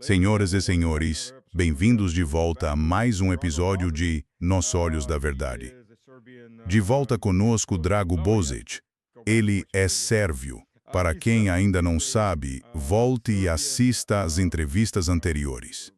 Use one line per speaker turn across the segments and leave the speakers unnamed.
Senhoras e senhores, bem-vindos de volta a mais um episódio de Nos Olhos da Verdade. De volta conosco Drago Bozic. Ele é sérvio. Para quem ainda não sabe, volte e assista às entrevistas anteriores.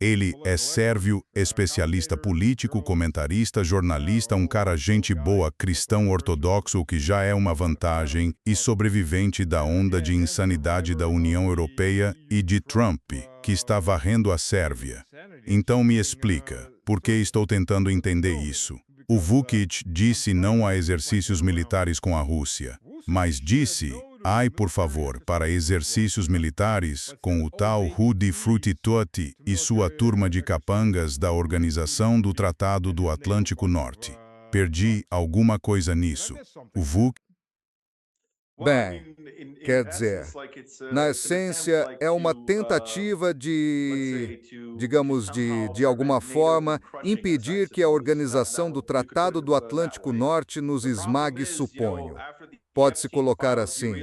Ele é sérvio, especialista político, comentarista, jornalista, um cara gente boa, cristão ortodoxo, o que já é uma vantagem, e sobrevivente da onda de insanidade da União Europeia e de Trump, que está varrendo a Sérvia. Então me explica, por que estou tentando entender isso? O Vučić disse não a exercícios militares com a Rússia, mas disse, ai por favor, para exercícios militares com o tal Rudi Frutti-Tutti e sua turma de capangas da Organização do Tratado do Atlântico Norte. Perdi alguma coisa nisso. O Vučić.
Bem, quer dizer, na essência, é uma tentativa de alguma forma, impedir que a Organização do Tratado do Atlântico Norte nos esmague, suponho. Pode-se colocar assim.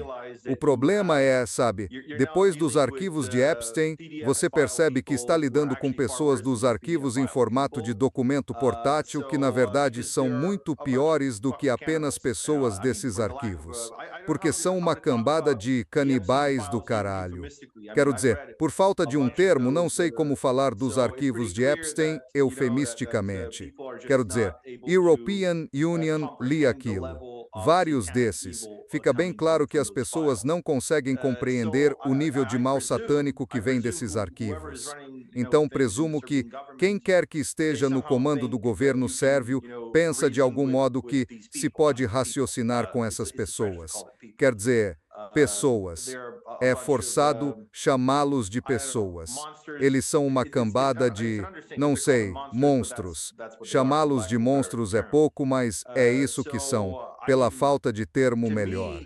O problema é, sabe, depois dos arquivos de Epstein, você percebe que está lidando com pessoas dos arquivos em formato de documento portátil que, na verdade, são muito piores do que apenas pessoas desses arquivos. Porque são uma cambada de canibais do caralho. Quero dizer, por falta de um termo, não sei como falar dos arquivos de Epstein eufemisticamente. Quero dizer, European Union li aquilo. Vários desses. Fica bem claro que as pessoas não conseguem compreender o nível de mal satânico que vem desses arquivos. Então, presumo que quem quer que esteja no comando do governo sérvio pensa de algum modo que se pode raciocinar com essas pessoas. Quer dizer, pessoas. É forçado chamá-los de pessoas. Eles são uma cambada de, não sei, monstros. Chamá-los de monstros é pouco, mas é isso que são, pela falta de termo melhor.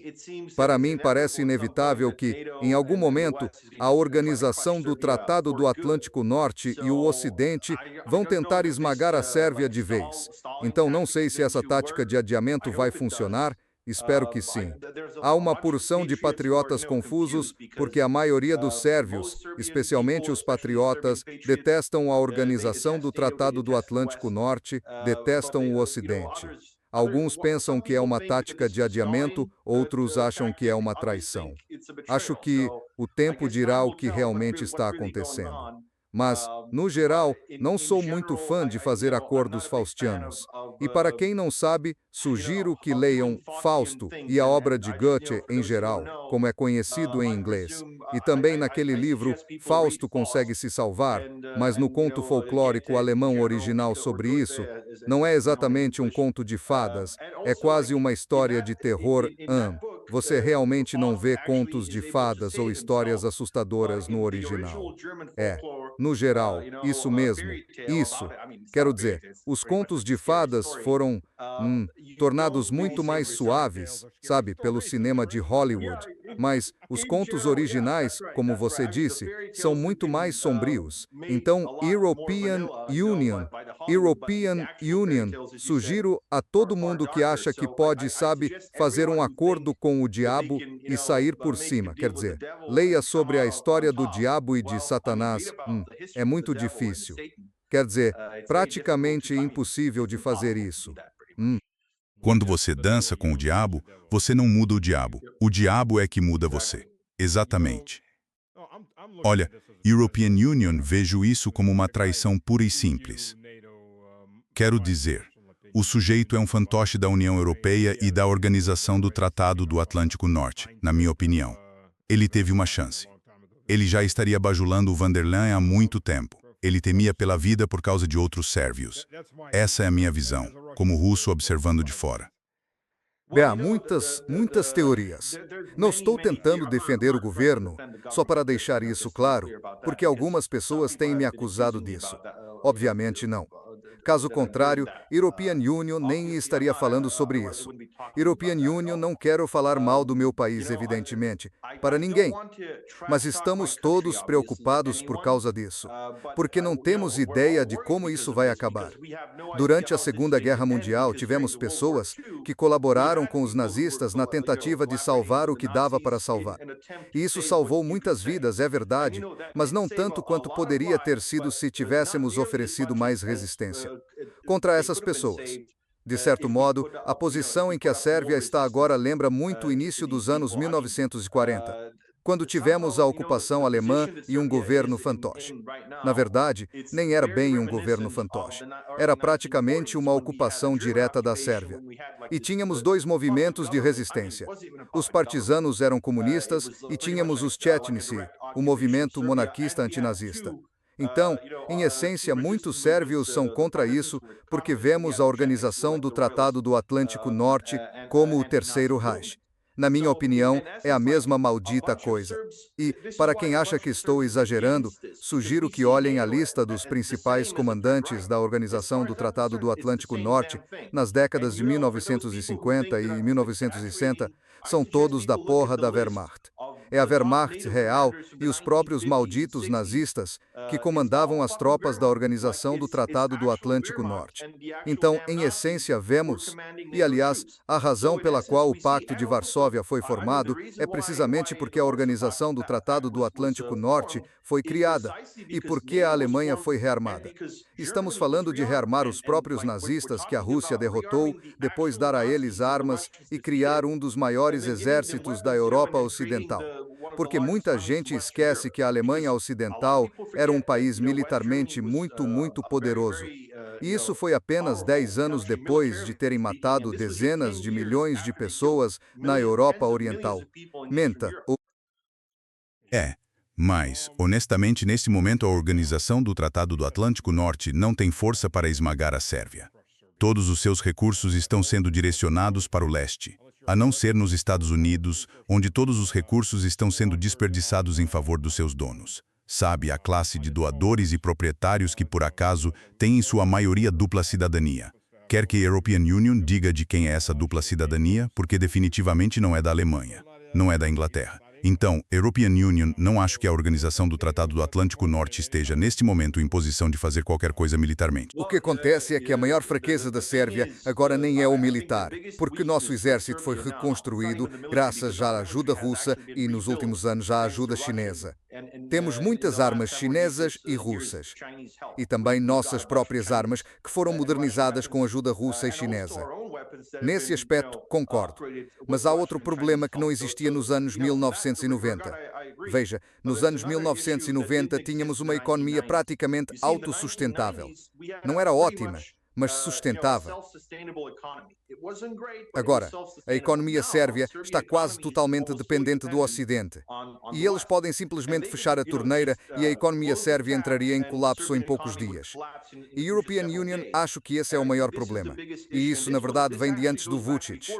Para mim, parece inevitável que, em algum momento, a Organização do Tratado do Atlântico Norte e o Ocidente vão tentar esmagar a Sérvia de vez. Então, não sei se essa tática de adiamento vai funcionar. Espero que sim. Há uma porção de patriotas confusos, porque a maioria dos sérvios, especialmente os patriotas, detestam a Organização do Tratado do Atlântico Norte, detestam o Ocidente. Alguns pensam que é uma tática de adiamento, outros acham que é uma traição. Acho que o tempo dirá o que realmente está acontecendo. Mas, no geral, não sou muito fã de fazer acordos faustianos. E para quem não sabe, sugiro que leiam Fausto e a obra de Goethe em geral, como é conhecido em inglês. E também naquele livro, Fausto consegue se salvar, mas no conto folclórico alemão original sobre isso, não é exatamente um conto de fadas, é quase uma história de terror. Você realmente não vê contos de fadas ou histórias assustadoras no original. No geral, isso mesmo, isso. Quero dizer, os contos de fadas foram tornados muito mais suaves, sabe, pelo cinema de Hollywood. Mas os contos originais, como você disse, são muito mais sombrios. Então, European Union, sugiro a todo mundo que acha que pode, sabe, fazer um acordo com o diabo e sair por cima. Quer dizer, leia sobre a história do diabo e de Satanás. É muito difícil. Quer dizer, praticamente impossível de fazer isso.
Quando você dança com o diabo, você não muda o diabo é que muda você. Exatamente. Olha, European Union, vejo isso como uma traição pura e simples. Quero dizer, o sujeito é um fantoche da União Europeia e da Organização do Tratado do Atlântico Norte, na minha opinião. Ele teve uma chance. Ele já estaria bajulando o Vanderlan há muito tempo. Ele temia pela vida por causa de outros sérvios. Essa é a minha visão, como russo observando de fora.
Há muitas teorias. Não estou tentando defender o governo, só para deixar isso claro, porque algumas pessoas têm me acusado disso. Obviamente não. Caso contrário, European Union nem estaria falando sobre isso. European Union não quero falar mal do meu país, evidentemente, para ninguém. Mas estamos todos preocupados por causa disso, porque não temos ideia de como isso vai acabar. Durante a Segunda Guerra Mundial, tivemos pessoas que colaboraram com os nazistas na tentativa de salvar o que dava para salvar. E isso salvou muitas vidas, é verdade, mas não tanto quanto poderia ter sido se tivéssemos oferecido mais resistência contra essas pessoas. De certo modo, a posição em que a Sérvia está agora lembra muito o início dos anos 1940, quando tivemos a ocupação alemã e um governo fantoche. Na verdade, nem era bem um governo fantoche. Era praticamente uma ocupação direta da Sérvia. E tínhamos dois movimentos de resistência. Os partisanos eram comunistas e tínhamos os Chetnici, o movimento monarquista antinazista. Então, em essência, muitos sérvios são contra isso porque vemos a organização do Tratado do Atlântico Norte como o Terceiro Reich. Na minha opinião, é a mesma maldita coisa. E, para quem acha que estou exagerando, sugiro que olhem a lista dos principais comandantes da Organização do Tratado do Atlântico Norte nas décadas de 1950 e 1960, são todos da porra da Wehrmacht. É a Wehrmacht real e os próprios malditos nazistas que comandavam as tropas da Organização do Tratado do Atlântico Norte. Então, em essência, vemos, e aliás, a razão pela qual o Pacto de Varsóvia foi formado é precisamente porque a Organização do Tratado do Atlântico Norte foi criada e porque a Alemanha foi rearmada. Estamos falando de rearmar os próprios nazistas que a Rússia derrotou, depois dar a eles armas e criar um dos maiores exércitos da Europa Ocidental. Porque muita gente esquece que a Alemanha Ocidental era um país militarmente muito poderoso. E isso foi apenas 10 anos depois de terem matado dezenas de milhões de pessoas na Europa Oriental.
Mas, honestamente, neste momento a Organização do Tratado do Atlântico Norte não tem força para esmagar a Sérvia. Todos os seus recursos estão sendo direcionados para o leste, a não ser nos Estados Unidos, onde todos os recursos estão sendo desperdiçados em favor dos seus donos. Sabe, a classe de doadores e proprietários que, por acaso, têm em sua maioria dupla cidadania. Quer que a European Union diga de quem é essa dupla cidadania, porque definitivamente não é da Alemanha, não é da Inglaterra. Então, European Union, não acho que a Organização do Tratado do Atlântico Norte esteja, neste momento, em posição de fazer qualquer coisa militarmente.
O que acontece é que a maior fraqueza da Sérvia agora nem é o militar, porque nosso exército foi reconstruído graças à ajuda russa e, nos últimos anos, à ajuda chinesa. Temos muitas armas chinesas e russas. E também nossas próprias armas, que foram modernizadas com ajuda russa e chinesa. Nesse aspecto, concordo. Mas há outro problema que não existia nos anos 1990. Veja, nos anos 1990 tínhamos uma economia praticamente autossustentável. Não era ótima, mas sustentável. Agora, a economia sérvia está quase totalmente dependente do Ocidente. E eles podem simplesmente fechar a torneira e a economia sérvia entraria em colapso em poucos dias. E a European Union, acho que esse é o maior problema. E isso, na verdade, vem de antes do Vučić.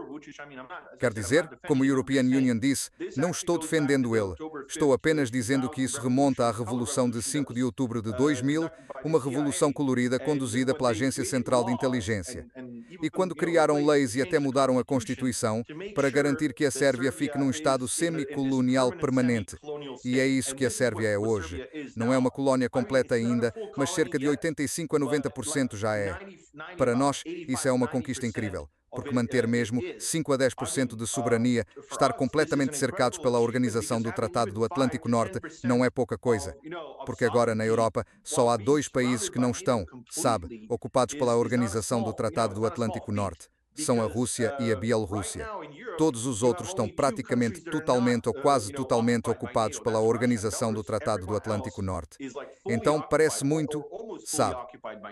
Quer dizer, como a European Union disse, não estou defendendo ele. Estou apenas dizendo que isso remonta à Revolução de 5 de outubro de 2000, uma revolução colorida conduzida pela Agência Central de Inteligência. E quando criaram leis e até mudaram a Constituição para garantir que a Sérvia fique num estado semicolonial permanente. E é isso que a Sérvia é hoje. Não é uma colónia completa ainda, mas cerca de 85 a 90% já é. Para nós, isso é uma conquista incrível, porque manter mesmo 5 a 10% de soberania, estar completamente cercados pela Organização do Tratado do Atlântico Norte, não é pouca coisa. Porque agora na Europa só há 2 países que não estão, sabe, ocupados pela Organização do Tratado do Atlântico Norte. São a Rússia e a Bielorrússia. Todos os outros estão praticamente totalmente ou quase totalmente ocupados pela Organização do Tratado do Atlântico Norte. Então parece muito, sabe,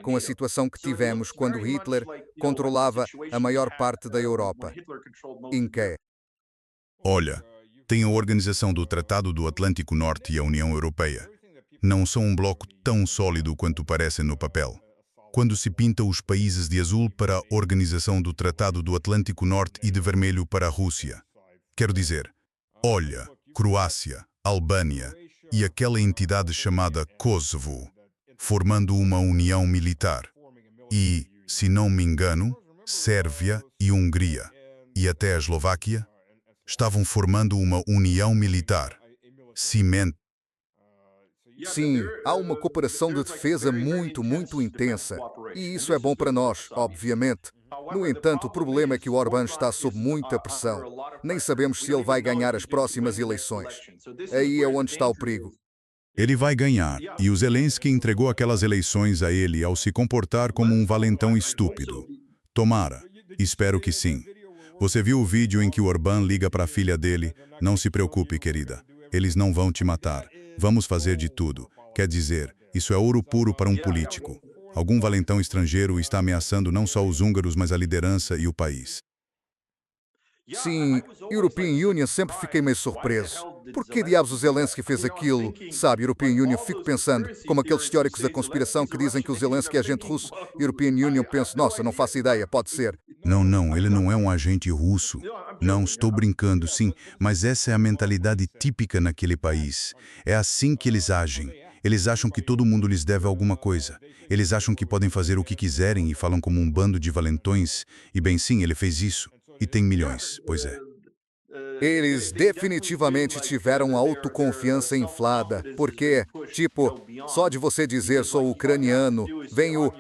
com a situação que tivemos quando Hitler controlava a maior parte da Europa. Em que?
Olha, tem a Organização do Tratado do Atlântico Norte e a União Europeia. Não são um bloco tão sólido quanto parecem no papel. Quando se pinta os países de azul para a Organização do Tratado do Atlântico Norte e de vermelho para a Rússia. Quero dizer, olha, Croácia, Albânia e aquela entidade chamada Kosovo, formando uma união militar. e, se não me engano, Sérvia e Hungria, e até a Eslováquia, estavam formando uma união militar. Cimento.
Sim, há uma cooperação de defesa muito intensa. E isso é bom para nós, obviamente. No entanto, o problema é que o Orbán está sob muita pressão. Nem sabemos se ele vai ganhar as próximas eleições. Aí é onde está o perigo.
Ele vai ganhar, e o Zelensky entregou aquelas eleições a ele ao se comportar como um valentão estúpido. Tomara. Espero que sim. Você viu o vídeo em que o Orbán liga para a filha dele? Não se preocupe, querida. Eles não vão te matar. Vamos fazer de tudo. Quer dizer, isso é ouro puro para um político. Algum valentão estrangeiro está ameaçando não só os húngaros, mas a liderança e o país.
Sim, European Union sempre fiquei meio surpreso. Por que diabos o Zelensky fez aquilo? Sabe, European Union, fico pensando, como aqueles teóricos da conspiração que dizem que o Zelensky é agente russo. European Union, penso, nossa, não faço ideia, pode ser.
Não, ele não é um agente russo. Não, estou brincando, sim, mas essa é a mentalidade típica naquele país. É assim que eles agem. Eles acham que todo mundo lhes deve alguma coisa. Eles acham que podem fazer o que quiserem e falam como um bando de valentões. E bem, sim, ele fez isso. E tem milhões, pois é.
Eles definitivamente tiveram autoconfiança inflada, porque, tipo, só de você dizer sou ucraniano, vem o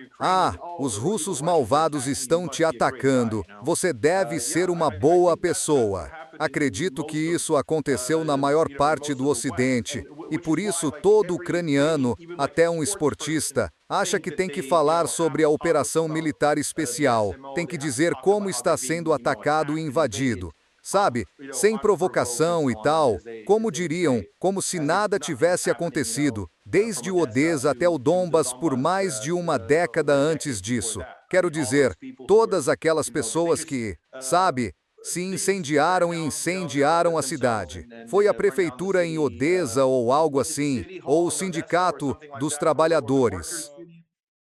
os russos malvados estão te atacando, você deve ser uma boa pessoa. Acredito que isso aconteceu na maior parte do Ocidente, e por isso todo ucraniano, até um esportista, acha que tem que falar sobre a operação militar especial, tem que dizer como está sendo atacado e invadido. Sabe, sem provocação e tal, como diriam, como se nada tivesse acontecido, desde o Odessa até o Donbas por mais de uma década antes disso. Quero dizer, todas aquelas pessoas que, sabe, se incendiaram e incendiaram a cidade. Foi a prefeitura em Odessa ou algo assim, ou o sindicato dos trabalhadores.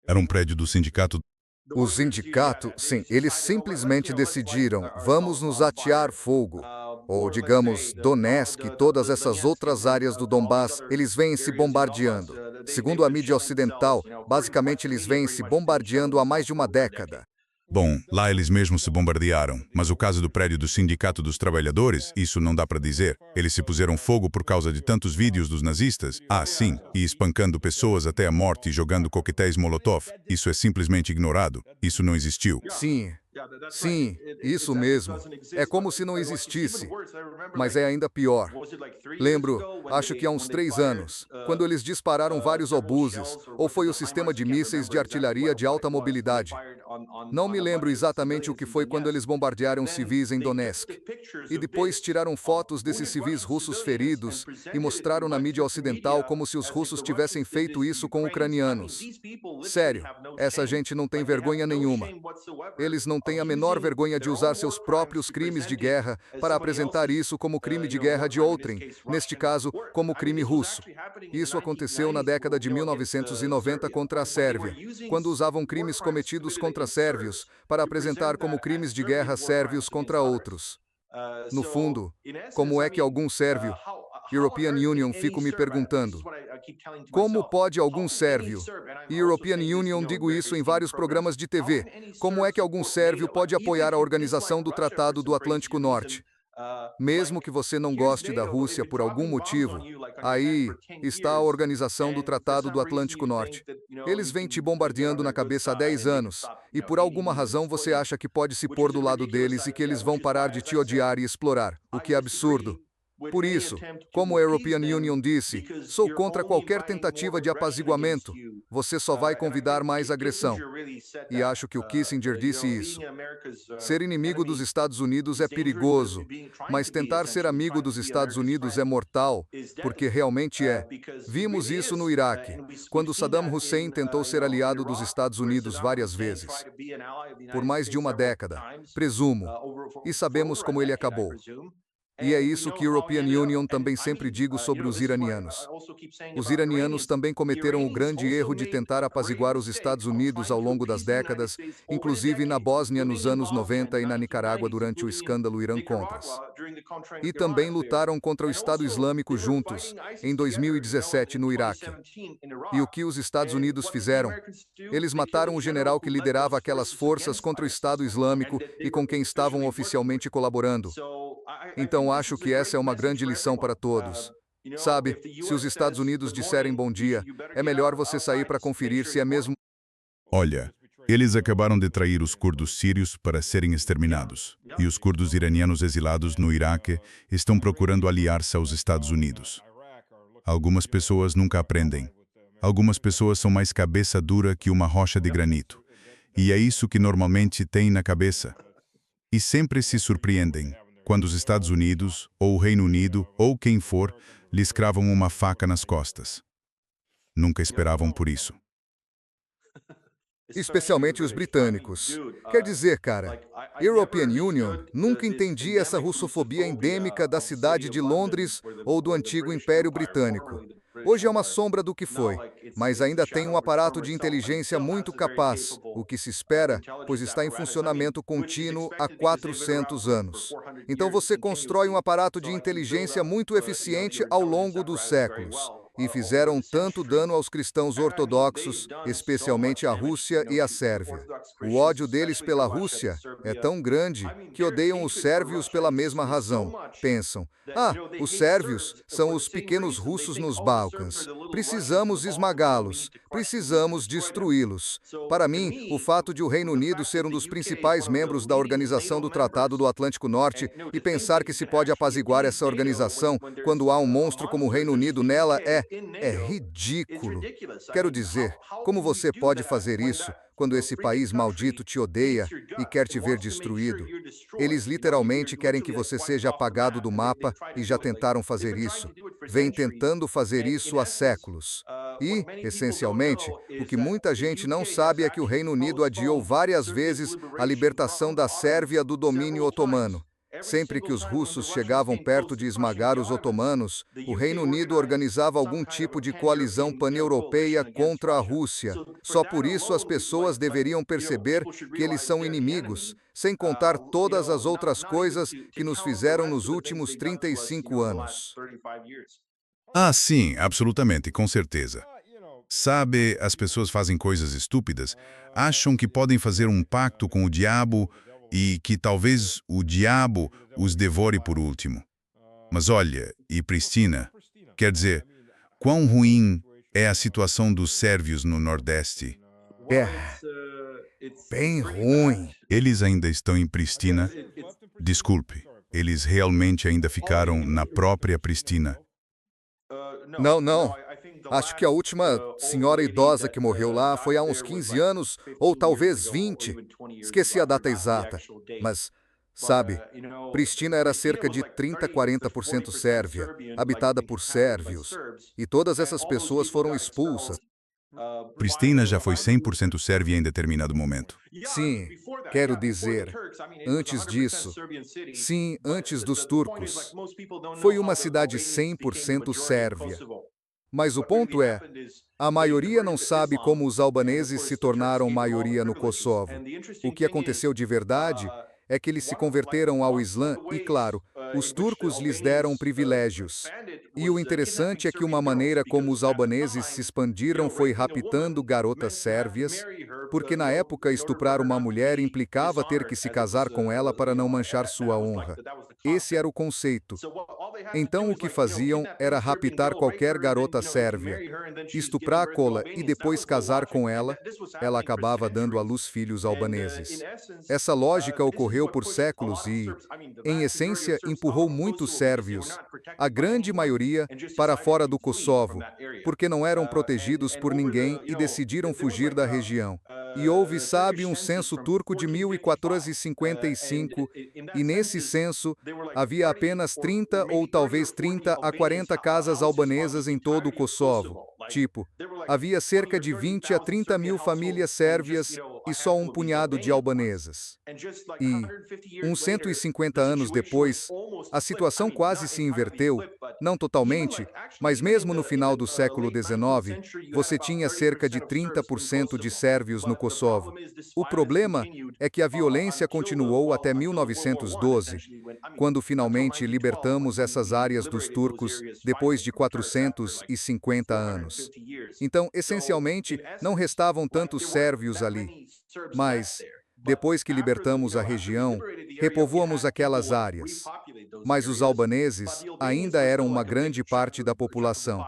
Era um prédio do sindicato.
O sindicato, sim, eles simplesmente decidiram, vamos nos atear fogo. Ou, digamos, Donetsk e todas essas outras áreas do Donbás, eles vêm se bombardeando. Segundo a mídia ocidental, basicamente eles vêm se bombardeando há mais de uma década.
Bom, lá eles mesmos se bombardearam, mas o caso do prédio do Sindicato dos Trabalhadores, isso não dá para dizer. Eles se puseram fogo por causa de tantos vídeos dos nazistas? Ah, sim, e espancando pessoas até a morte e jogando coquetéis Molotov. Isso é simplesmente ignorado. Isso não existiu.
Sim, isso mesmo. É como se não existisse. Mas é ainda pior. Lembro, acho que há uns 3 anos, quando eles dispararam vários obuses, ou foi o sistema de mísseis de artilharia de alta mobilidade. Não me lembro exatamente o que foi quando eles bombardearam civis em Donetsk. E depois tiraram fotos desses civis russos feridos e mostraram na mídia ocidental como se os russos tivessem feito isso com ucranianos. Sério, essa gente não tem vergonha nenhuma. Eles não têm a menor vergonha de usar seus próprios crimes de guerra para apresentar isso como crime de guerra de outrem, neste caso, como crime russo. Isso aconteceu na década de 1990 contra a Sérvia, quando usavam crimes cometidos contra sérvios para apresentar como crimes de guerra sérvios contra outros. No fundo, como é que algum sérvio, European Union, fico me perguntando, como pode algum sérvio, e European Union, digo isso em vários programas de TV, como é que algum sérvio pode apoiar a organização do Tratado do Atlântico Norte? Mesmo que você não goste da Rússia por algum motivo, aí está a organização do Tratado do Atlântico Norte. Eles vêm te bombardeando na cabeça há 10 anos, e por alguma razão você acha que pode se pôr do lado deles e que eles vão parar de te odiar e explorar, o que é absurdo. Por isso, como a European Union disse, sou contra qualquer tentativa de apaziguamento. Você só vai convidar mais agressão. E acho que o Kissinger disse isso. Ser inimigo dos Estados Unidos é perigoso, mas tentar ser amigo dos Estados Unidos é mortal, porque realmente é. Vimos isso no Iraque, quando Saddam Hussein tentou ser aliado dos Estados Unidos várias vezes. Por mais de uma década, presumo. E sabemos como ele acabou. E é isso que European Union também sempre digo sobre os iranianos. Os iranianos também cometeram o grande erro de tentar apaziguar os Estados Unidos ao longo das décadas, inclusive na Bósnia nos anos 90 e na Nicarágua durante o escândalo Irã-Contras. E também lutaram contra o Estado Islâmico juntos, em 2017 no Iraque. E o que os Estados Unidos fizeram? Eles mataram o general que liderava aquelas forças contra o Estado Islâmico e com quem estavam oficialmente colaborando. Então acho que essa é uma grande lição para todos. Sabe, se os Estados Unidos disserem bom dia, é melhor você sair para conferir se é mesmo.
Olha, eles acabaram de trair os curdos sírios para serem exterminados. E os curdos iranianos exilados no Iraque estão procurando aliar-se aos Estados Unidos. Algumas pessoas nunca aprendem. Algumas pessoas são mais cabeça dura que uma rocha de granito. E é isso que normalmente têm na cabeça. E sempre se surpreendem quando os Estados Unidos, ou o Reino Unido, ou quem for, lhes cravam uma faca nas costas. Nunca esperavam por isso.
Especialmente os britânicos. Quer dizer, cara, European Union nunca entendi essa russofobia endêmica da cidade de Londres ou do antigo Império Britânico. Hoje é uma sombra do que foi, mas ainda tem um aparato de inteligência muito capaz, o que se espera, pois está em funcionamento contínuo há 400 anos. Então você constrói um aparato de inteligência muito eficiente ao longo dos séculos. E fizeram tanto dano aos cristãos ortodoxos, especialmente a Rússia e a Sérvia. O ódio deles pela Rússia é tão grande que odeiam os sérvios pela mesma razão. Pensam, os sérvios são os pequenos russos nos Balcãs. Precisamos esmagá-los, precisamos destruí-los. Para mim, o fato de o Reino Unido ser um dos principais membros da Organização do Tratado do Atlântico Norte e pensar que se pode apaziguar essa organização quando há um monstro como o Reino Unido nela é ridículo. Quero dizer, como você pode fazer isso quando esse país maldito te odeia e quer te ver destruído? Eles literalmente querem que você seja apagado do mapa e já tentaram fazer isso. Vêm tentando fazer isso há séculos. E, essencialmente, o que muita gente não sabe é que o Reino Unido adiou várias vezes a libertação da Sérvia do domínio otomano. Sempre que os russos chegavam perto de esmagar os otomanos, o Reino Unido organizava algum tipo de coalizão pan-europeia contra a Rússia. Só por isso as pessoas deveriam perceber que eles são inimigos, sem contar todas as outras coisas que nos fizeram nos últimos 35 anos.
Ah, sim, absolutamente, com certeza. Sabe, as pessoas fazem coisas estúpidas, acham que podem fazer um pacto com o diabo e que talvez o diabo os devore por último. Mas olha, e Pristina, quer dizer, quão ruim é a situação dos sérvios no Nordeste?
É, bem ruim.
Eles ainda estão em Pristina? Desculpe, eles realmente ainda ficaram na própria Pristina?
Não. Acho que a última senhora idosa que morreu lá foi há uns 15 anos, ou talvez 20. Esqueci a data exata. Mas, sabe, Pristina era cerca de 30-40% sérvia, habitada por sérvios. E todas essas pessoas foram expulsas.
Pristina já foi 100% sérvia em determinado momento.
Sim, quero dizer, antes disso, sim, antes dos turcos, foi uma cidade 100% sérvia. Mas o ponto é, a maioria não sabe como os albaneses se tornaram maioria no Kosovo. O que aconteceu de verdade é que eles se converteram ao Islã e, claro, os turcos lhes deram privilégios. E o interessante é que uma maneira como os albaneses se expandiram foi raptando garotas sérvias, porque na época estuprar uma mulher implicava ter que se casar com ela para não manchar sua honra. Esse era o conceito. Então o que faziam era raptar qualquer garota sérvia, estuprar-la e depois casar com ela, ela acabava dando à luz filhos albaneses. Essa lógica ocorreu por séculos e, em essência, empurrou muitos sérvios, a grande maioria, para fora do Kosovo, porque não eram protegidos por ninguém e decidiram fugir da região. E houve, sabe, um censo turco de 1455, e nesse censo havia apenas 30 ou talvez 30 a 40 casas albanesas em todo o Kosovo. Tipo, havia cerca de 20 a 30 mil famílias sérvias e só um punhado de albanesas. E, uns 150 anos depois, a situação quase se inverteu, não totalmente, mas mesmo no final do século XIX, você tinha cerca de 30% de sérvios no Kosovo. O problema é que a violência continuou até 1912, quando finalmente libertamos essas áreas dos turcos depois de 450 anos. Então, essencialmente, não restavam tantos sérvios ali. Mas, depois que libertamos a região, repovoamos aquelas áreas. Mas os albaneses ainda eram uma grande parte da população.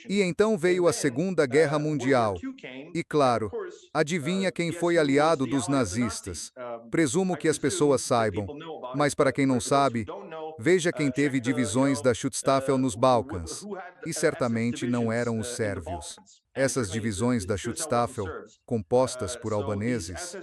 E então veio a Segunda Guerra Mundial. E claro, adivinha quem foi aliado dos nazistas? Presumo que as pessoas saibam, mas para quem não sabe, veja quem teve divisões da Schutzstaffel nos Balcãs. E certamente não eram os sérvios. Essas divisões da Schutzstaffel, compostas por albaneses,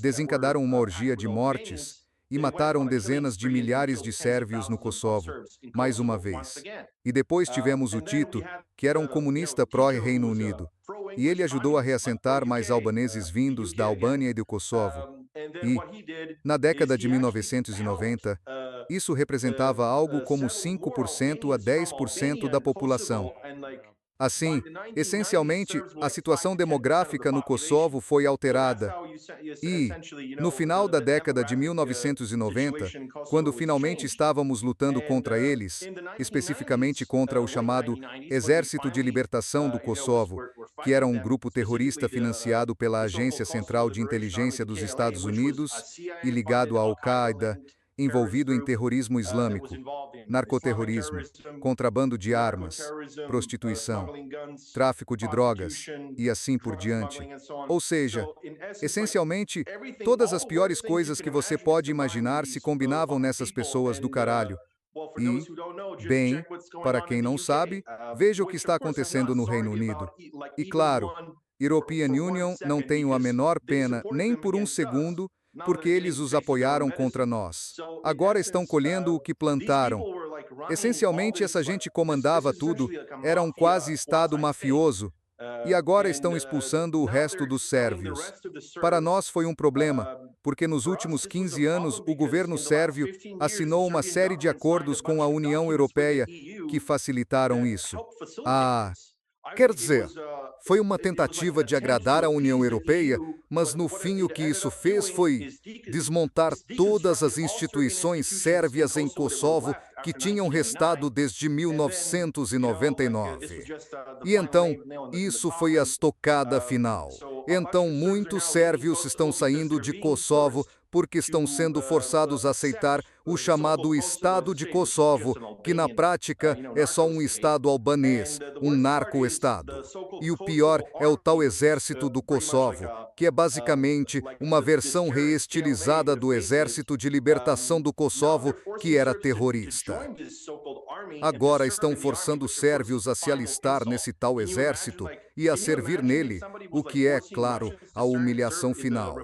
desencadearam uma orgia de mortes e mataram dezenas de milhares de sérvios no Kosovo, mais uma vez. E depois tivemos o Tito, que era um comunista pró-Reino Unido, e ele ajudou a reassentar mais albaneses vindos da Albânia e do Kosovo. E, na década de 1990, isso representava algo como 5% a 10% da população. Assim, essencialmente, a situação demográfica no Kosovo foi alterada. E, no final da década de 1990, quando finalmente estávamos lutando contra eles, especificamente contra o chamado Exército de Libertação do Kosovo, que era um grupo terrorista financiado pela Agência Central de Inteligência dos Estados Unidos e ligado à Al-Qaeda, envolvido em terrorismo islâmico, narcoterrorismo, contrabando de armas, prostituição, tráfico de drogas e assim por diante. Ou seja, essencialmente, todas as piores coisas que você pode imaginar se combinavam nessas pessoas do caralho. E, bem, para quem não sabe, veja o que está acontecendo no Reino Unido. E claro, European Union não tem a menor pena, nem por um segundo, porque eles os apoiaram contra nós. Agora estão colhendo o que plantaram. Essencialmente, essa gente comandava tudo, era um quase Estado mafioso, e agora estão expulsando o resto dos sérvios. Para nós foi um problema, porque nos últimos 15 anos o governo sérvio assinou uma série de acordos com a União Europeia que facilitaram isso. Quer dizer, foi uma tentativa de agradar a União Europeia, mas no fim o que isso fez foi desmontar todas as instituições sérvias em Kosovo que tinham restado desde 1999. E então, isso foi a estocada final. Então, muitos sérvios estão saindo de Kosovo porque estão sendo forçados a aceitar o chamado Estado de Kosovo, que na prática é só um Estado albanês, um narco-Estado. E o pior é o tal Exército do Kosovo, que é basicamente uma versão reestilizada do Exército de Libertação do Kosovo, que era terrorista. Agora estão forçando os sérvios a se alistar nesse tal exército e a servir nele, o que é, claro, a humilhação final.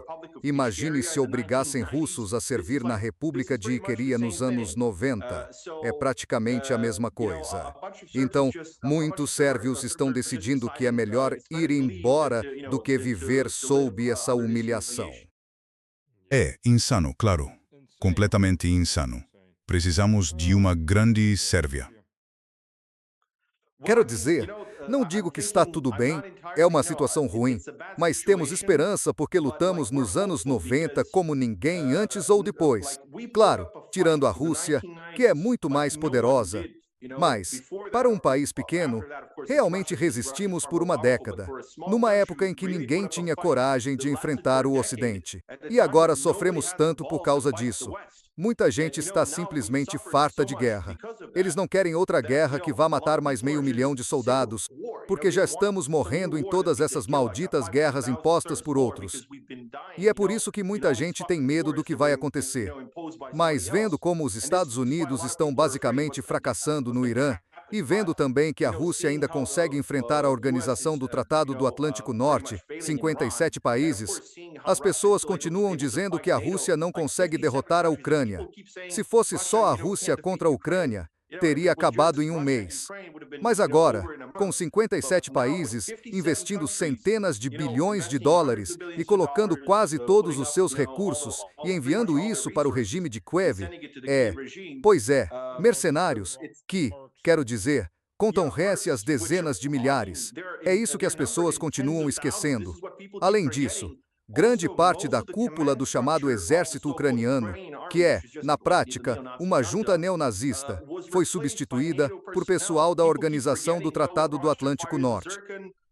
Imagine se obrigassem russos a servir na República de Iqueria nos anos 90. É praticamente a mesma coisa. Então, muitos sérvios estão decidindo que é melhor ir embora do que viver sob essa humilhação.
É insano, claro. Completamente insano. Precisamos de uma grande Sérvia.
Quero dizer, não digo que está tudo bem, é uma situação ruim, mas temos esperança porque lutamos nos anos 90 como ninguém antes ou depois. Claro, tirando a Rússia, que é muito mais poderosa. Mas, para um país pequeno, realmente resistimos por uma década, numa época em que ninguém tinha coragem de enfrentar o Ocidente. E agora sofremos tanto por causa disso. Muita gente está simplesmente farta de guerra. Eles não querem outra guerra que vá matar mais 500 mil de soldados, porque já estamos morrendo em todas essas malditas guerras impostas por outros. E é por isso que muita gente tem medo do que vai acontecer. Mas vendo como os Estados Unidos estão basicamente fracassando no Irã, e vendo também que a Rússia ainda consegue enfrentar a Organização do Tratado do Atlântico Norte, 57 países, as pessoas continuam dizendo que a Rússia não consegue derrotar a Ucrânia. Se fosse só a Rússia contra a Ucrânia, teria acabado em um mês. Mas agora, com 57 países investindo centenas de bilhões de dólares e colocando quase todos os seus recursos e enviando isso para o regime de Kiev, mercenários que, quero dizer, contam récias dezenas de milhares. É isso que as pessoas continuam esquecendo. Além disso, grande parte da cúpula do chamado exército ucraniano, que é, na prática, uma junta neonazista, foi substituída por pessoal da Organização do Tratado do Atlântico Norte.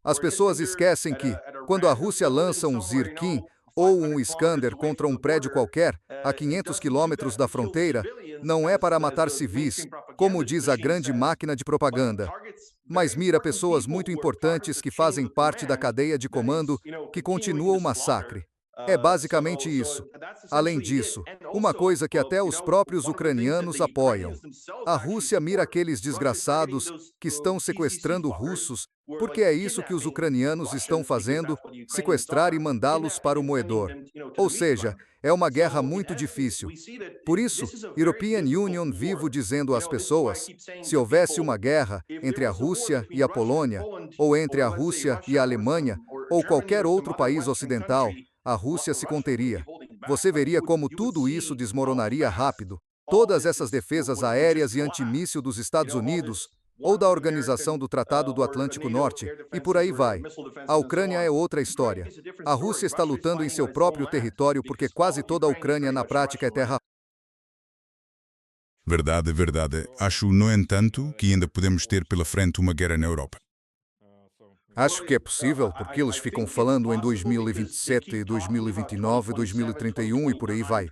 As pessoas esquecem que, quando a Rússia lança um Zircon ou um Iskander contra um prédio qualquer, a 500 quilômetros da fronteira, não é para matar civis, como diz a grande máquina de propaganda, mas mira pessoas muito importantes que fazem parte da cadeia de comando que continua o massacre. É basicamente isso. Além disso, uma coisa que até os próprios ucranianos apoiam. A Rússia mira aqueles desgraçados que estão sequestrando russos, porque é isso que os ucranianos estão fazendo, sequestrar e mandá-los para o moedor. Ou seja, é uma guerra muito difícil. Por isso, European Union vivo dizendo às pessoas, se houvesse uma guerra entre a Rússia e a Polônia, ou entre a Rússia e a Alemanha, ou qualquer outro país ocidental, a Rússia se conteria. Você veria como tudo isso desmoronaria rápido. Todas essas defesas aéreas e antimíssil dos Estados Unidos, ou da Organização do Tratado do Atlântico Norte, e por aí vai. A Ucrânia é outra história. A Rússia está lutando em seu próprio território porque quase toda a Ucrânia na prática é terra.
Verdade, verdade. Acho, no entanto, que ainda podemos ter pela frente uma guerra na Europa.
Acho que é possível, porque eles ficam falando em 2027, 2029, 2031 e por aí vai.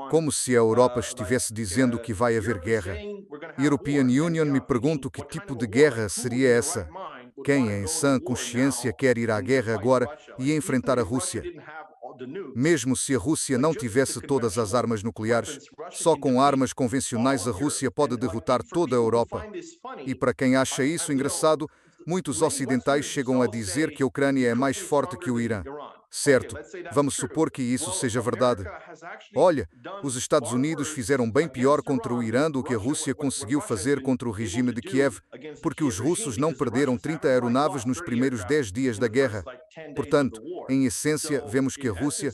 Como se a Europa estivesse dizendo que vai haver guerra. European Union me pergunto que tipo de guerra seria essa. Quem, em sã consciência, quer ir à guerra agora e enfrentar a Rússia? Mesmo se a Rússia não tivesse todas as armas nucleares, só com armas convencionais a Rússia pode derrotar toda a Europa. E para quem acha isso engraçado, muitos ocidentais chegam a dizer que a Ucrânia é mais forte que o Irã. Certo, vamos supor que isso seja verdade. Olha, os Estados Unidos fizeram bem pior contra o Irã do que a Rússia conseguiu fazer contra o regime de Kiev, porque os russos não perderam 30 aeronaves nos primeiros 10 dias da guerra. Portanto, em essência, vemos que a Rússia...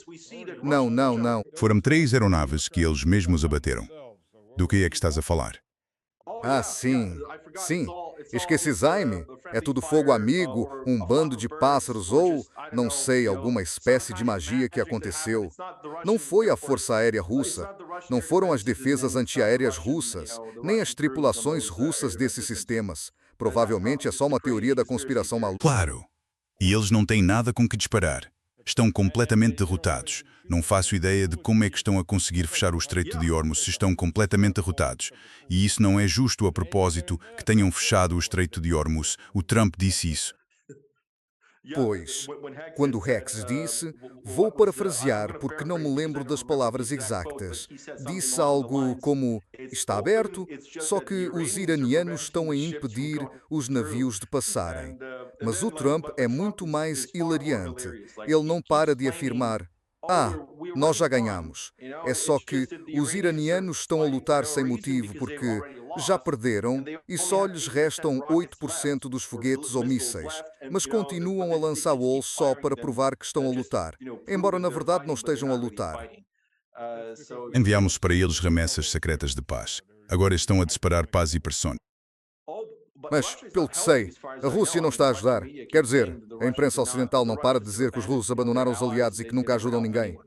Não.
Foram 3 aeronaves que eles mesmos abateram. Do que é que estás a falar?
Sim. Esqueci Jaime. É tudo fogo amigo, um bando de pássaros ou, não sei, alguma espécie de magia que aconteceu. Não foi a Força Aérea Russa, não foram as defesas antiaéreas russas, nem as tripulações russas desses sistemas. Provavelmente é só uma teoria da conspiração maluca.
Claro. E eles não têm nada com que disparar. Estão completamente derrotados. Não faço ideia de como é que estão a conseguir fechar o Estreito de Hormuz se estão completamente derrotados. E isso não é justo a propósito que tenham fechado o Estreito de Hormuz. O Trump disse isso.
Pois, quando Rex disse, vou parafrasear porque não me lembro das palavras exatas, disse algo como, está aberto, só que os iranianos estão a impedir os navios de passarem. Mas o Trump é muito mais hilariante. Ele não para de afirmar, nós já ganhamos. É só que os iranianos estão a lutar sem motivo porque já perderam e só lhes restam 8% dos foguetes ou mísseis, mas continuam a lançá-los só para provar que estão a lutar, embora na verdade não estejam a lutar.
Enviamos para eles remessas secretas de paz. Agora estão a disparar paz e pressão.
Mas, pelo que sei, a Rússia não está a ajudar. Quer dizer, a imprensa ocidental não para de dizer que os russos abandonaram os aliados e que nunca ajudam ninguém.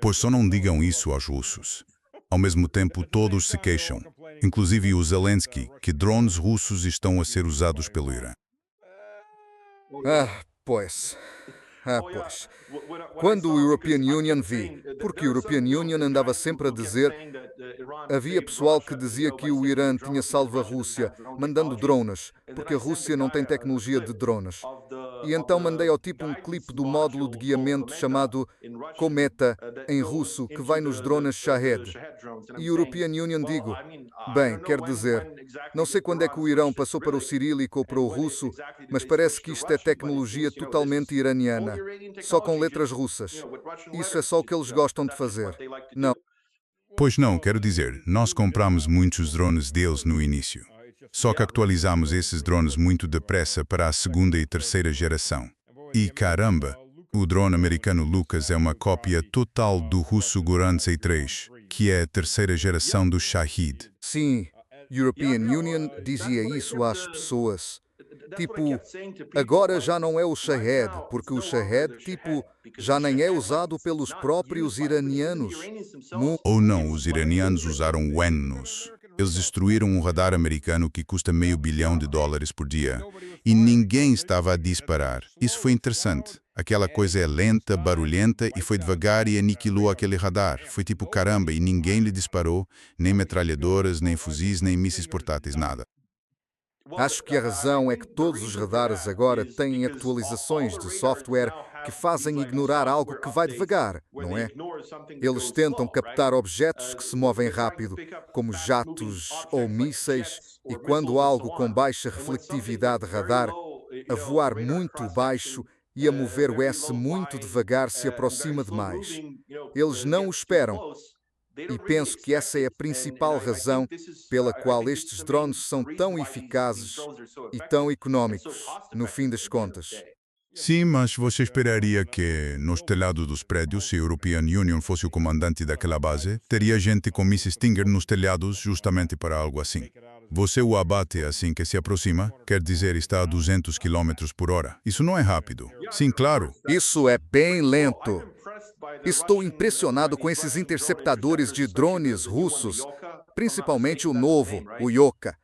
Pois só não digam isso aos russos. Ao mesmo tempo, todos se queixam, inclusive o Zelensky, que drones russos estão a ser usados pelo Irã.
Pois. Quando o European Union vi, porque o European Union andava sempre a dizer, havia pessoal que dizia que o Irã tinha salvo a Rússia, mandando drones, porque a Rússia não tem tecnologia de drones. E então mandei ao tipo um clipe do módulo de guiamento chamado Cometa, em russo, que vai nos drones Shahed. E o European Union digo, bem, quer dizer, não sei quando é que o Irão passou para o cirílico ou para o russo, mas parece que isto é tecnologia totalmente iraniana, só com letras russas. Isso é só o que eles gostam de fazer. Não.
Pois não, quero dizer, nós compramos muitos drones deles no início. Só que atualizamos esses drones muito depressa para a segunda e terceira geração. E caramba, o drone americano Lucas é uma cópia total do russo Goran C3, que é a terceira geração do Shahid.
Sim, European Union dizia isso às pessoas. Tipo, agora já não é o Shahed, porque o Shahed, tipo, já nem é usado pelos próprios iranianos.
Ou não, os iranianos usaram Wennos. Eles destruíram um radar americano que custa $500 milhão por dia. E ninguém estava a disparar. Isso foi interessante. Aquela coisa é lenta, barulhenta e foi devagar e aniquilou aquele radar. Foi tipo caramba e ninguém lhe disparou, nem metralhadoras, nem fuzis, nem mísseis portáteis, nada.
Acho que a razão é que todos os radares agora têm atualizações de software que fazem ignorar algo que vai devagar, não é? Eles tentam captar objetos que se movem rápido, como jatos ou mísseis, e quando algo com baixa reflectividade radar, a voar muito baixo e a mover o S muito devagar se aproxima demais. Eles não o esperam. E penso que essa é a principal razão pela qual estes drones são tão eficazes e tão econômicos, no fim das contas.
Sim, mas você esperaria que, nos telhados dos prédios, se a European Union fosse o comandante daquela base, teria gente com mísseis Stinger nos telhados justamente para algo assim. Você o abate assim que se aproxima, quer dizer, está a 200 km por hora. Isso não é rápido. Sim, claro.
Isso é bem lento. Estou impressionado com esses interceptadores de drones russos, principalmente o novo, o Yoka.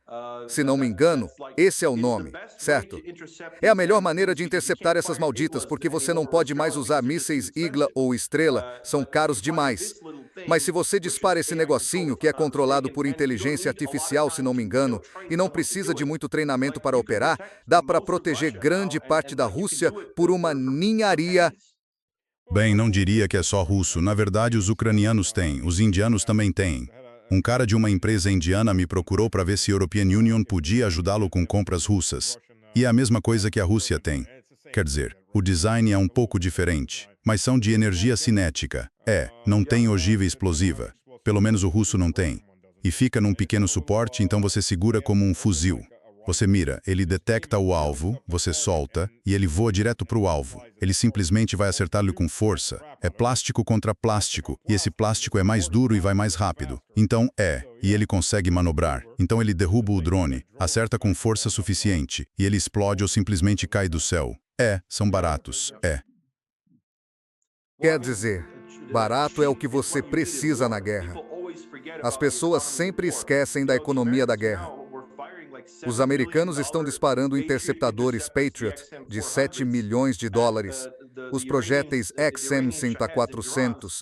Se não me engano, esse é o nome, certo? É a melhor maneira de interceptar essas malditas, porque você não pode mais usar mísseis Igla ou Estrela, são caros demais. Mas se você dispara esse negocinho, que é controlado por inteligência artificial, se não me engano, e não precisa de muito treinamento para operar, dá para proteger grande parte da Rússia por uma ninharia.
Bem, não diria que é só russo. Na verdade, os ucranianos têm, os indianos também têm. Um cara de uma empresa indiana me procurou para ver se a European Union podia ajudá-lo com compras russas. E é a mesma coisa que a Rússia tem. Quer dizer, o design é um pouco diferente, mas são de energia cinética. Não tem ogiva explosiva. Pelo menos o russo não tem. E fica num pequeno suporte, então você segura como um fuzil. Você mira, ele detecta o alvo, você solta e ele voa direto para o alvo. Ele simplesmente vai acertar-lhe com força. É plástico contra plástico, e esse plástico é mais duro e vai mais rápido. Então e ele consegue manobrar. Então ele derruba o drone, acerta com força suficiente, e ele explode ou simplesmente cai do céu. São baratos,
Quer dizer, barato é o que você precisa na guerra. As pessoas sempre esquecem da economia da guerra. Os americanos estão disparando interceptadores Patriot de $7 milhões. Os projéteis XM-100A400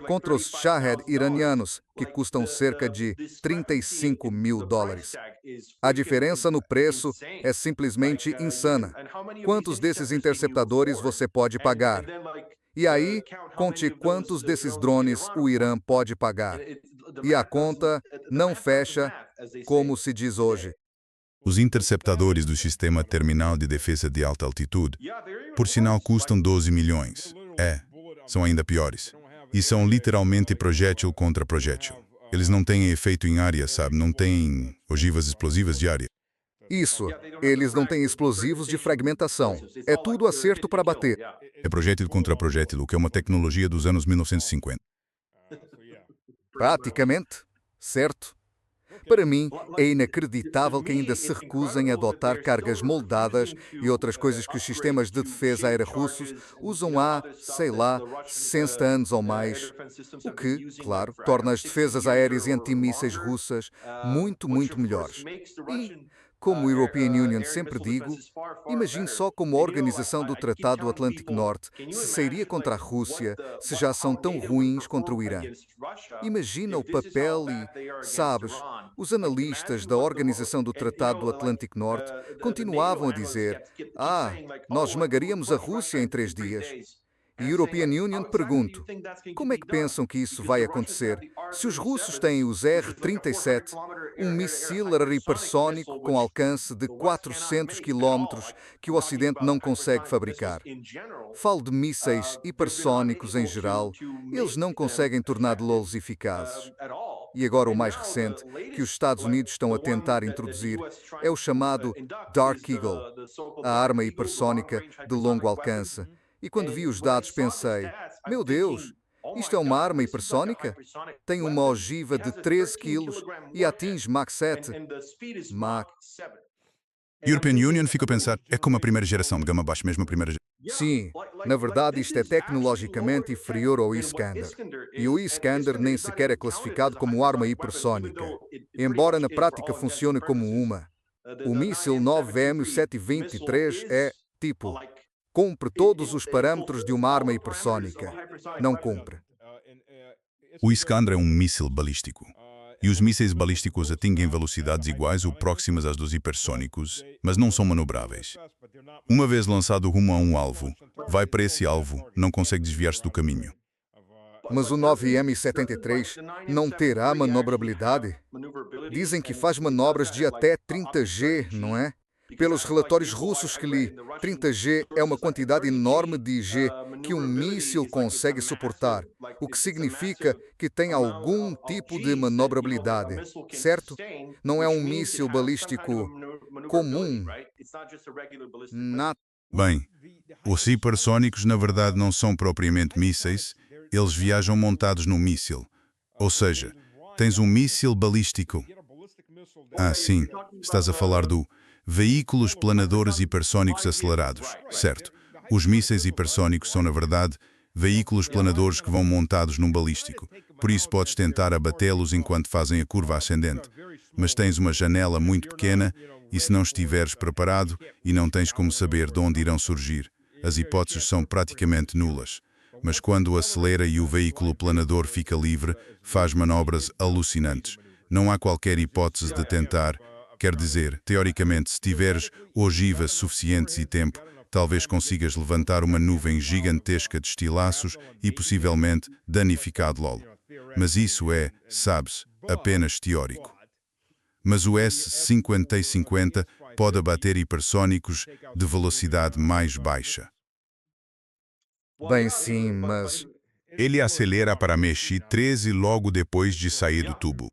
contra os Shahed iranianos, que custam cerca de $35 mil. A diferença no preço é simplesmente insana. Quantos desses interceptadores você pode pagar? E aí, conte quantos desses drones o Irã pode pagar. E a conta não fecha, como se diz hoje.
Os interceptadores do Sistema Terminal de Defesa de Alta Altitude, por sinal, custam 12 milhões. São ainda piores. E são literalmente projétil contra projétil. Eles não têm efeito em área, sabe? Não têm ogivas explosivas de área.
Isso, eles não têm explosivos de fragmentação. É tudo acerto para bater.
É projétil contra projétil, o que é uma tecnologia dos anos 1950.
Praticamente, certo? Para mim, é inacreditável que ainda se recusem a adotar cargas moldadas e outras coisas que os sistemas de defesa aérea russos usam há, sei lá, 60 anos ou mais. O que, claro, torna as defesas aéreas e antimísseis russas muito, muito melhores. E, como European Union sempre digo, imagine só como a organização do Tratado do Atlântico Norte se sairia contra a Rússia se já são tão ruins contra o Irã. Imagina o papel e, sabes, os analistas da Organização do Tratado do Atlântico Norte continuavam a dizer: nós esmagaríamos a Rússia em 3 dias. E a European Union pergunto: como é que pensam que isso vai acontecer se os russos têm os R-37, um míssil hipersônico com alcance de 400 km que o Ocidente não consegue fabricar? Falo de mísseis hipersônicos em geral, eles não conseguem torná-los eficazes. E agora o mais recente, que os Estados Unidos estão a tentar introduzir, é o chamado Dark Eagle, a arma hipersônica de longo alcance. E quando vi os dados pensei, meu Deus, isto é uma arma hipersônica? Tem uma ogiva de 13 quilos e atinge Mach 7. Mach.
European Union fica a pensar, é como a primeira geração de gama baixa, mesmo a primeira geração.
Sim, na verdade isto é tecnologicamente inferior ao Iskander. E o Iskander nem sequer é classificado como arma hipersônica, embora na prática funcione como uma. O míssil 9M723 é, tipo, cumpre todos os parâmetros de uma arma hipersônica. Não cumpre.
O Iskander é um míssil balístico. E os mísseis balísticos atingem velocidades iguais ou próximas às dos hipersônicos, mas não são manobráveis. Uma vez lançado rumo a um alvo, vai para esse alvo, não consegue desviar-se do caminho.
Mas o 9M73 não terá manobrabilidade? Dizem que faz manobras de até 30G, não é? Pelos relatórios russos que li, 30G é uma quantidade enorme de G que um míssil consegue suportar, o que significa que tem algum tipo de manobrabilidade, certo? Não é um míssil balístico comum.
Bem, os hipersônicos na verdade não são propriamente mísseis, eles viajam montados num míssil. Ou seja, tens um míssil balístico. Ah, sim, estás a falar do veículos planadores hipersônicos acelerados, certo? Os mísseis hipersônicos são, na verdade, veículos planadores que vão montados num balístico. Por isso podes tentar abatê-los enquanto fazem a curva ascendente. Mas tens uma janela muito pequena e se não estiveres preparado e não tens como saber de onde irão surgir, as hipóteses são praticamente nulas. Mas quando acelera e o veículo planador fica livre, faz manobras alucinantes. Não há qualquer hipótese de tentar. Quer dizer, teoricamente, se tiveres ogivas suficientes e tempo, talvez consigas levantar uma nuvem gigantesca de estilhaços e possivelmente danificar LOL. Mas isso é, sabes, apenas teórico. Mas o S-50 pode abater hipersônicos de velocidade mais baixa.
Bem, sim, mas
Ele acelera para Mach 13 logo depois de sair do tubo.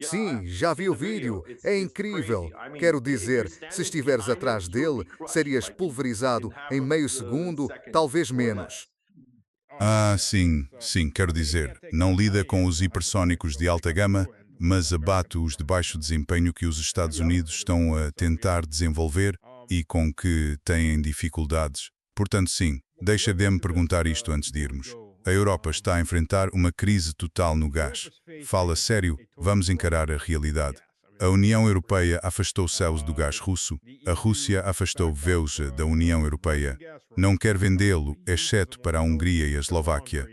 sim, já vi o vídeo. É incrível. Quero dizer, se estiveres atrás dele, serias pulverizado em meio segundo, talvez menos.
Ah, sim, quero dizer, não lida com os hipersônicos de alta gama, mas abate os de baixo desempenho que os Estados Unidos estão a tentar desenvolver e com que têm dificuldades. Portanto, sim, deixa de me perguntar isto antes de irmos. A Europa está a enfrentar uma crise total no gás. Fala sério, vamos encarar a realidade. A União Europeia afastou céus do gás russo, a Rússia afastou véus da União Europeia. Não quer vendê-lo, exceto para a Hungria e a Eslováquia.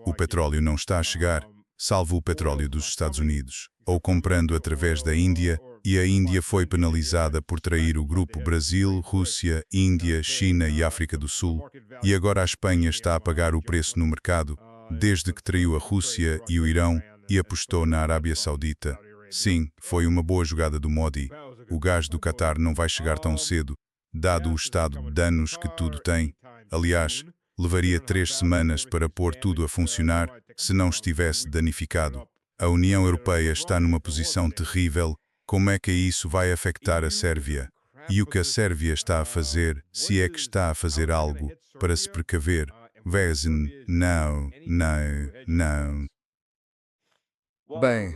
O petróleo não está a chegar, salvo o petróleo dos Estados Unidos, ou comprando através da Índia, e a Índia foi penalizada por trair o grupo Brasil, Rússia, Índia, China e África do Sul, e agora a Espanha está a pagar o preço no mercado, desde que traiu a Rússia e o Irão e apostou na Arábia Saudita. Sim, foi uma boa jogada do Modi. O gás do Qatar não vai chegar tão cedo, dado o estado de danos que tudo tem. Aliás, levaria 3 semanas para pôr tudo a funcionar se não estivesse danificado. A União Europeia está numa posição terrível. Como é que isso vai afetar a Sérvia? E o que a Sérvia está a fazer, se é que está a fazer algo, para se precaver? Vezes, não.
Bem,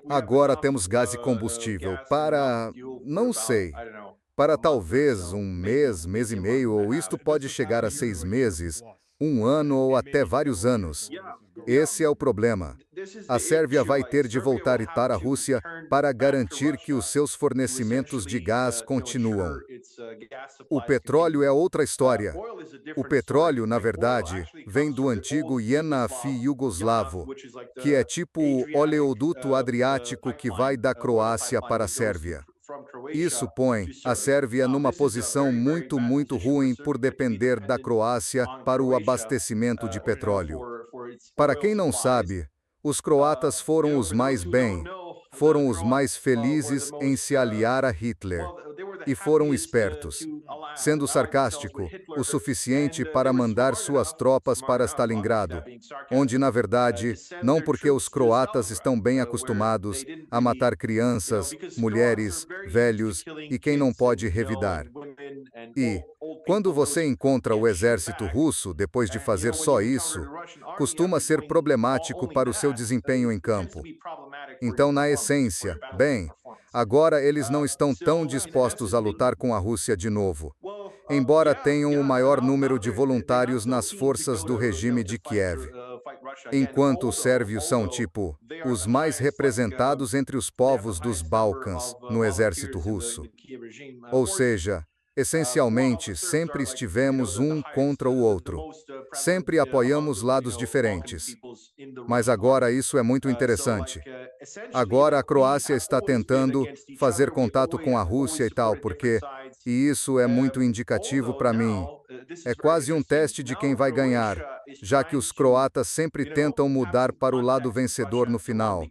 agora temos gás e combustível para, não sei, para talvez um mês, mês e meio, ou isto pode chegar a 6 meses, um ano ou até vários anos. Esse é o problema. A Sérvia vai ter de voltar para a Rússia para garantir que os seus fornecimentos de gás continuam. O petróleo é outra história. O petróleo, na verdade, vem do antigo JANAF iugoslavo, que é tipo o oleoduto adriático que vai da Croácia para a Sérvia. Isso põe a Sérvia numa posição muito ruim por depender da Croácia para o abastecimento de petróleo. Para quem não sabe, os croatas foram os mais felizes em se aliar a Hitler. e foram espertos. Sendo sarcástico, o suficiente para mandar suas tropas para Stalingrado, onde, na verdade, não porque os croatas estão bem acostumados a matar crianças, mulheres, velhos e quem não pode revidar. E, quando você encontra o exército russo depois de fazer só isso, costuma ser problemático para o seu desempenho em campo. Então, na essência, bem, agora eles não estão tão dispostos a lutar com a Rússia de novo, embora tenham o maior número de voluntários nas forças do regime de Kiev. Enquanto os sérvios são, tipo, os mais representados entre os povos dos Balcãs no exército russo. Ou seja, essencialmente, sempre estivemos um contra o outro. Sempre apoiamos lados diferentes. Mas agora isso é muito interessante. Agora a Croácia está tentando fazer contato com a Rússia e tal, porque, e isso é muito indicativo para mim, é quase um teste de quem vai ganhar, já que os croatas sempre tentam mudar para o lado vencedor no final.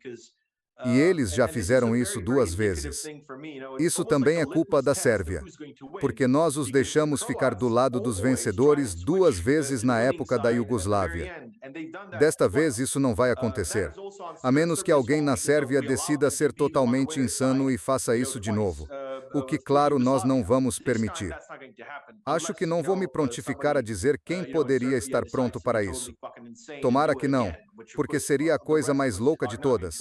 E eles já fizeram isso 2 vezes. Isso também é culpa da Sérvia, porque nós os deixamos ficar do lado dos vencedores 2 vezes na época da Iugoslávia. Desta vez isso não vai acontecer, a menos que alguém na Sérvia decida ser totalmente insano e faça isso de novo, o que, claro, nós não vamos permitir. Acho que não vou me prontificar a dizer quem poderia estar pronto para isso. Tomara que não, porque seria a coisa mais louca de todas.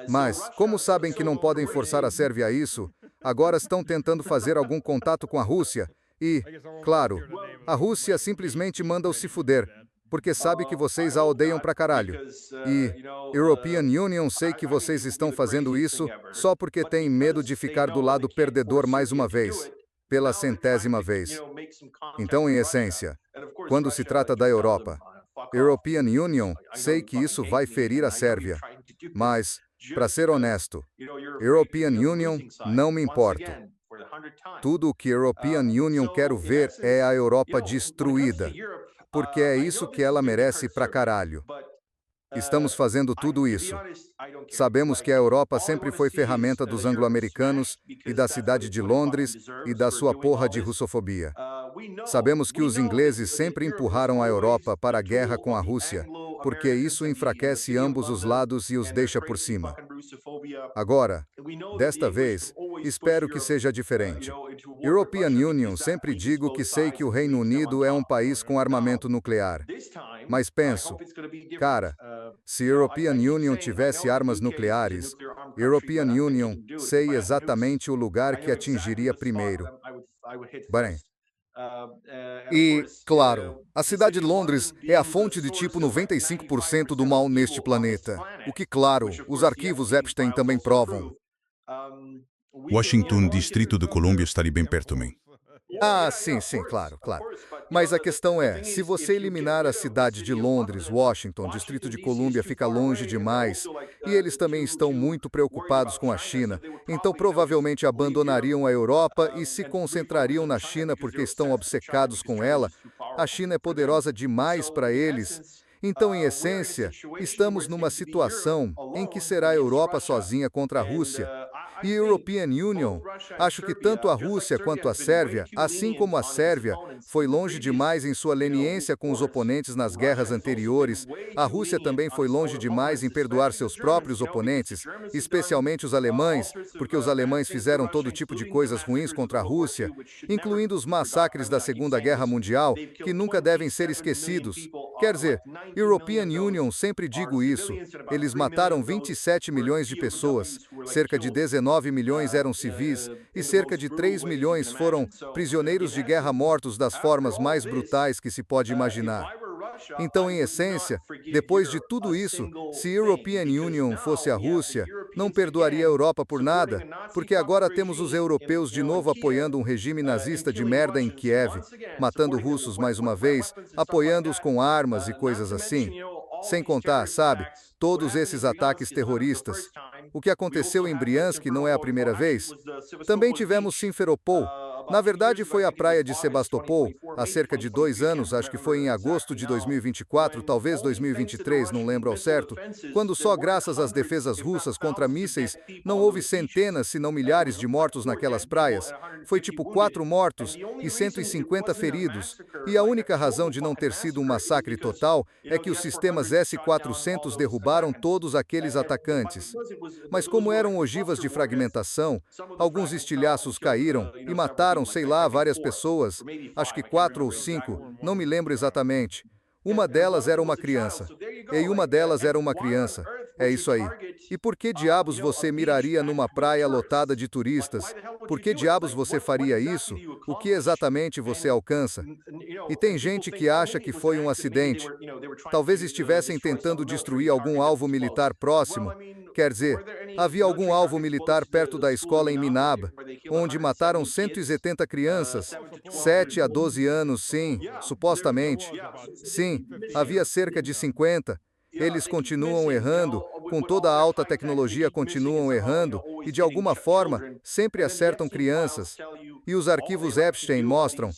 Mas, como sabem que não podem forçar a Sérvia a isso, agora estão tentando fazer algum contato com a Rússia e, claro, a Rússia simplesmente manda-os se fuder, porque sabe que vocês a odeiam pra caralho. E, European Union, sei que vocês estão fazendo isso só porque têm medo de ficar do lado perdedor mais uma vez, pela 100ª vez. Então, em essência, quando se trata da Europa, European Union, sei que isso vai ferir a Sérvia, mas, para ser honesto, European Union, não me importo. Tudo o que European Union quero ver é a Europa destruída, porque é isso que ela merece pra caralho. Estamos fazendo tudo isso. Sabemos que a Europa sempre foi ferramenta dos anglo-americanos e da cidade de Londres e da sua porra de russofobia. Sabemos que os ingleses sempre empurraram a Europa para a guerra com a Rússia, porque isso enfraquece ambos os lados e os deixa por cima. Agora, desta vez, espero que seja diferente. European Union, sempre digo que sei que o Reino Unido é um país com armamento nuclear. Mas penso, cara, se European Union tivesse armas nucleares, European Union, sei exatamente o lugar que atingiria primeiro. Bem, e, claro, a cidade de Londres é a fonte de tipo 95% do mal neste planeta. O que, claro, os arquivos Epstein também provam.
Washington, Distrito de Colômbia, está ali bem perto de mim.
Ah, sim, claro. Mas a questão é, se você eliminar a cidade de Londres, Washington, Distrito de Colômbia fica longe demais, e eles também estão muito preocupados com a China, então provavelmente abandonariam a Europa e se concentrariam na China porque estão obcecados com ela. A China é poderosa demais para eles. Então, em essência, estamos numa situação em que será a Europa sozinha contra a Rússia. E a European Union, acho que tanto a Rússia quanto a Sérvia, assim como a Sérvia, foi longe demais em sua leniência com os oponentes nas guerras anteriores. A Rússia também foi longe demais em perdoar seus próprios oponentes, especialmente os alemães, porque os alemães fizeram todo tipo de coisas ruins contra a Rússia, incluindo os massacres da Segunda Guerra Mundial, que nunca devem ser esquecidos. Quer dizer, European Union, sempre digo isso, eles mataram 27 milhões de pessoas, cerca de 19 milhões eram civis e cerca de 3 milhões foram prisioneiros de guerra mortos das formas mais brutais que se pode imaginar. Então, em essência, depois de tudo isso, se European Union fosse a Rússia, não perdoaria a Europa por nada, porque agora temos os europeus de novo apoiando um regime nazista de merda em Kiev, matando russos mais uma vez, apoiando-os com armas e coisas assim. Sem contar, sabe, todos esses ataques terroristas. O que aconteceu em Briansk não é a primeira vez. Também tivemos Simferopol, Na verdade, foi a praia de Sebastopol, há cerca de 2 anos, acho que foi em agosto de 2024, talvez 2023, não lembro ao certo, quando só graças às defesas russas contra mísseis não houve centenas, se não milhares de mortos naquelas praias. Foi tipo 4 mortos e 150 feridos. E a única razão de não ter sido um massacre total é que os sistemas S-400 derrubaram todos aqueles atacantes. Mas como eram ogivas de fragmentação, alguns estilhaços caíram e mataram, sei lá, várias pessoas, acho que 4 ou 5, não me lembro exatamente. Uma delas era uma criança. E uma delas era uma criança. É isso aí. E por que diabos você miraria numa praia lotada de turistas? Por que diabos você faria isso? O que exatamente você alcança? E tem gente que acha que foi um acidente. Talvez estivessem tentando destruir algum alvo militar próximo. Quer dizer, havia algum alvo militar perto da escola em Minab, onde mataram 170 crianças, 7 a 12 anos, sim, supostamente. Sim, havia cerca de 50. Eles continuam errando, com toda a alta tecnologia continuam errando, e de alguma forma sempre acertam crianças. E os arquivos Epstein mostram,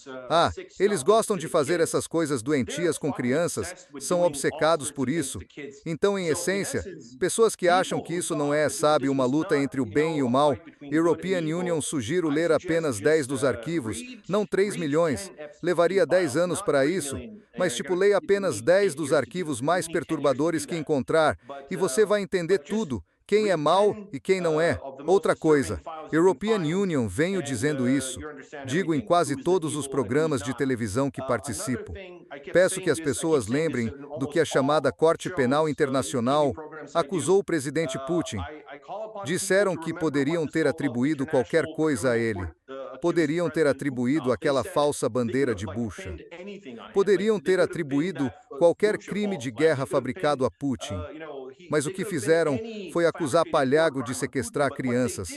eles gostam de fazer essas coisas doentias com crianças, são obcecados por isso. Então, em essência, pessoas que acham que isso não é, sabe, uma luta entre o bem e o mal, European Union sugiro ler apenas 10 dos arquivos, não 3 milhões. Levaria 10 anos para isso, mas tipo, leia apenas 10 dos arquivos mais perturbadores que encontrar, e você vai entender tudo, quem é mau e quem não é. Outra coisa, European Union, venho dizendo isso. Digo em quase todos os programas de televisão que participo. Peço que as pessoas lembrem do que a chamada Corte Penal Internacional acusou o presidente Putin. Disseram que poderiam ter atribuído qualquer coisa a ele. Poderiam ter atribuído aquela falsa bandeira de bucha. Poderiam ter atribuído qualquer crime de guerra fabricado a Putin. Mas o que fizeram foi acusar Palhago de sequestrar crianças.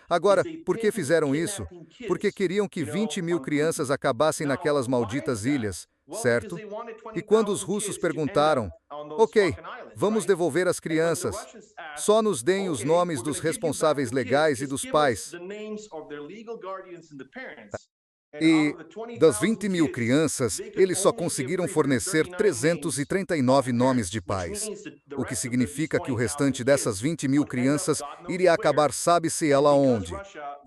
Agora, por que fizeram isso? Porque queriam que 20 mil crianças acabassem naquelas malditas ilhas, certo? E quando os russos perguntaram, ok, vamos devolver as crianças, só nos deem os nomes dos responsáveis legais e dos pais. E das 20 mil crianças, eles só conseguiram fornecer 339 nomes de pais. O que significa que o restante dessas 20 mil crianças iria acabar sabe-se ela onde.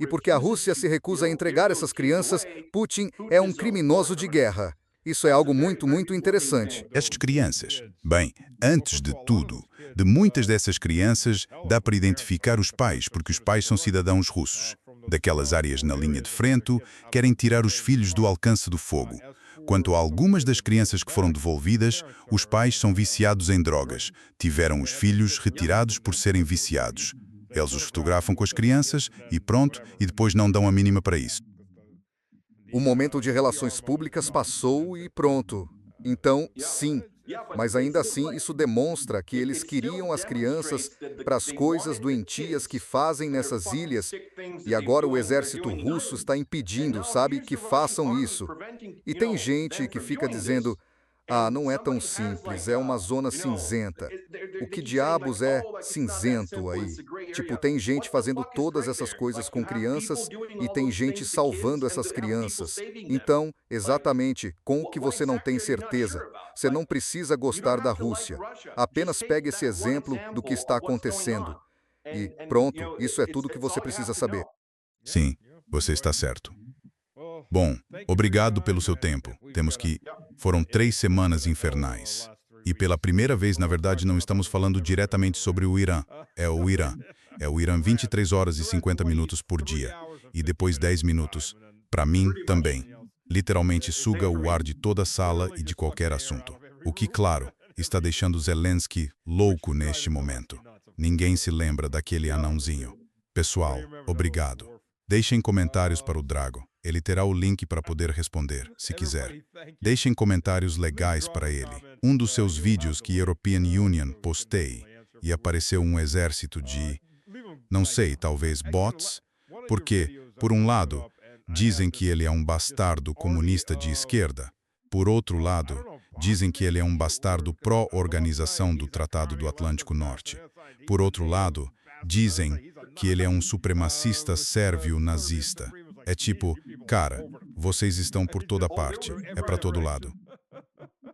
E porque a Rússia se recusa a entregar essas crianças, Putin é um criminoso de guerra. Isso é algo muito, muito interessante.
Estas crianças, bem, antes de tudo, de muitas dessas crianças, dá para identificar os pais, porque os pais são cidadãos russos. Daquelas áreas na linha de frente, querem tirar os filhos do alcance do fogo. Quanto a algumas das crianças que foram devolvidas, os pais são viciados em drogas. Tiveram os filhos retirados por serem viciados. Eles os fotografam com as crianças e pronto, e depois não dão a mínima para isso.
O momento de relações públicas passou e pronto. Então, sim. Mas ainda assim, isso demonstra que eles queriam as crianças para as coisas doentias que fazem nessas ilhas, e agora o exército russo está impedindo, sabe, que façam isso. E tem gente que fica dizendo, não é tão simples, é uma zona cinzenta. O que diabos é cinzento aí? Tipo, tem gente fazendo todas essas coisas com crianças e tem gente salvando essas crianças. Então, exatamente, com o que você não tem certeza. Você não precisa gostar da Rússia. Apenas pegue esse exemplo do que está acontecendo. E pronto, isso é tudo que você precisa saber.
Sim, você está certo. Bom, obrigado pelo seu tempo. Temos que... Foram 3 semanas infernais. E pela primeira vez, na verdade, não estamos falando diretamente sobre o Irã. É o Irã. É o Irã 23 horas e 50 minutos por dia. E depois 10 minutos. Para mim, também. Literalmente suga o ar de toda a sala e de qualquer assunto. O que, claro, está deixando Zelensky louco neste momento. Ninguém se lembra daquele anãozinho. Pessoal, obrigado. Deixem comentários para o Drago. Ele terá o link para poder responder, se quiser. Deixem comentários legais para ele. Um dos seus vídeos que European Union postei e apareceu um exército de, não sei, talvez bots? Porque, por um lado, dizem que ele é um bastardo comunista de esquerda. Por outro lado, dizem que ele é um bastardo pró-organização do Tratado do Atlântico Norte. Por outro lado, dizem que ele é um supremacista sérvio nazista. É tipo, cara, vocês estão por toda parte, é para todo lado.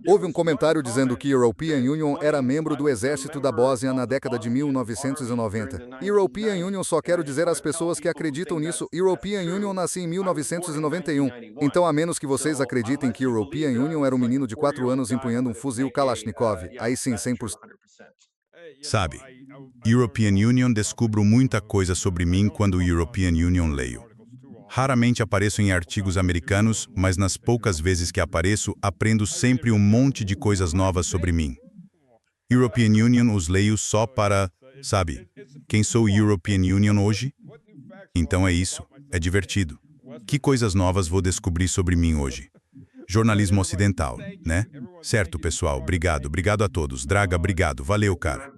Houve um comentário dizendo que European Union era membro do exército da Bósnia na década de 1990. European Union só quero dizer às pessoas que acreditam nisso, European Union nasceu em 1991. Então, a menos que vocês acreditem que European Union era um menino de 4 anos empunhando um fuzil Kalashnikov, aí sim, 100%.
Sabe, European Union descubro muita coisa sobre mim quando European Union leio. Raramente apareço em artigos americanos, mas nas poucas vezes que apareço, aprendo sempre um monte de coisas novas sobre mim. European Union os leio só para, sabe, quem sou European Union hoje? Então é isso, é divertido. Que coisas novas vou descobrir sobre mim hoje? Jornalismo ocidental, né? Certo, pessoal, obrigado a todos. Draga, obrigado, valeu, cara.